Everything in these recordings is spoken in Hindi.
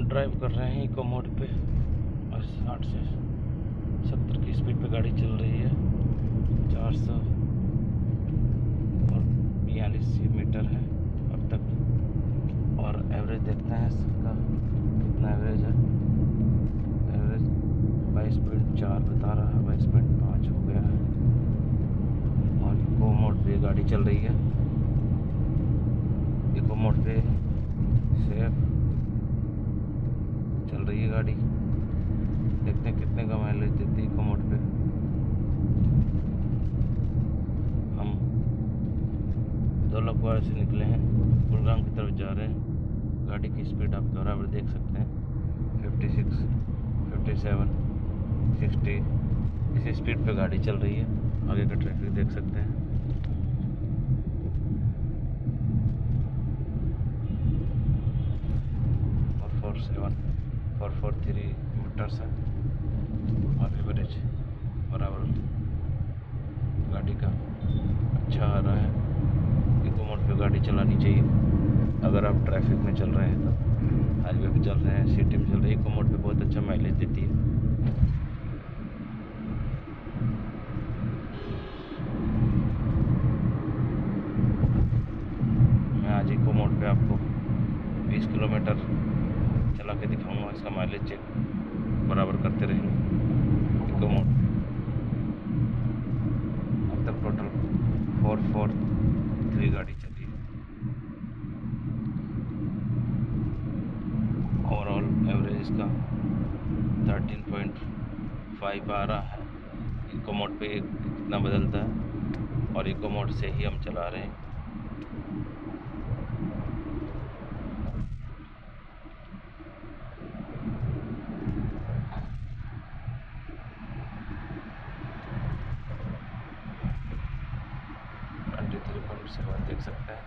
हम ड्राइव कर रहे हैं इको मोड पे और 60 से 70 की स्पीड पे गाड़ी चल रही है। 400 और 42 मीटर है अब तक। और एवरेज देखते हैं इसका कितना एवरेज है। एवरेज 22.4 बता रहा है, 22.5 हो गया है। और इको मोड पे गाड़ी चल रही है। इको मोड पे सेफ चल रही है गाड़ी। देखते हैं कितने का माइलेज देती है इको मोड पे। हम दौलतपुर से निकले हैं, गुड़गांव की तरफ जा रहे हैं। गाड़ी की स्पीड आप बराबर देख सकते हैं, 56, 57, 60 इस स्पीड पे गाड़ी चल रही है। आगे का ट्रैफिक देख सकते हैं। और 443 मीटर्स है और एवरेज बराबर गाड़ी का अच्छा आ रहा है। इको मोड पे गाड़ी चलानी चाहिए अगर आप ट्रैफिक में चल रहे हैं, तो हाईवे पे चल रहे हैं, सिटी में चल रहे हैं। इको मोड पे बहुत अच्छा माइलेज देती है। मैं आज इको मोड पे आपको 20 किलोमीटर चला के दिखाऊंगा। इसका माइलेज चेक बराबर करते रहेंगे इको मोड। अब तक टोटल 443 गाड़ी चली है। ओवरऑल एवरेज इसका 13.5 आ रहा है। इको मोड पे कितना बदलता है, और इको मोड से ही हम चला रहे हैं। देख सकते हैं।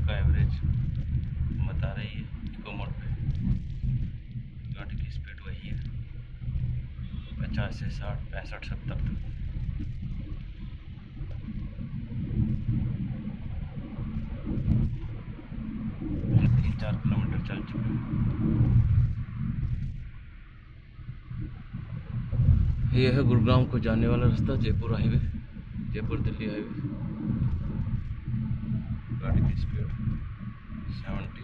का एवरेज बता रही है इको मोड पे। गाड़ी की स्पीड वही है, 50 से 60, 65, 70 तक। 3-4 किलोमीटर चल चुके हैं। यह है गुड़गांव को जाने वाला रास्ता, जयपुर हाईवे, जयपुर दिल्ली हाईवे। गाड़ी की स्पीड 70।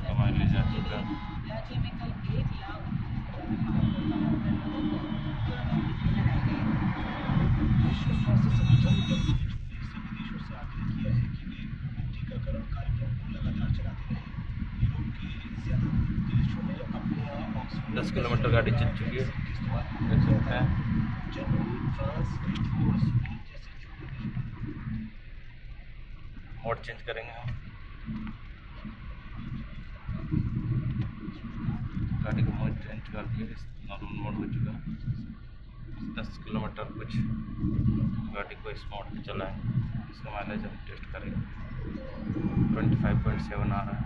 का माइलेज आ चुका। विश्व स्वास्थ्य संगठन विदेशों से आग्रह किया है कि वे टीकाकरण कार्यक्रम को लगातार चलाते रहें। यूरोप के ज्यादातर देशों में अपने 10 किलोमीटर गाड़ी चल चुकी है, देख सकते हैं। मोड चेंज करेंगे हम। गाड़ी का मोड चेंज कर दिया, नॉर्मल मोड हो चुका। 10 किलोमीटर कुछ गाड़ी को इस मोड पे चलाएं। इसका माइलेज हम टेस्ट करेंगे। 25.7 आ रहा है।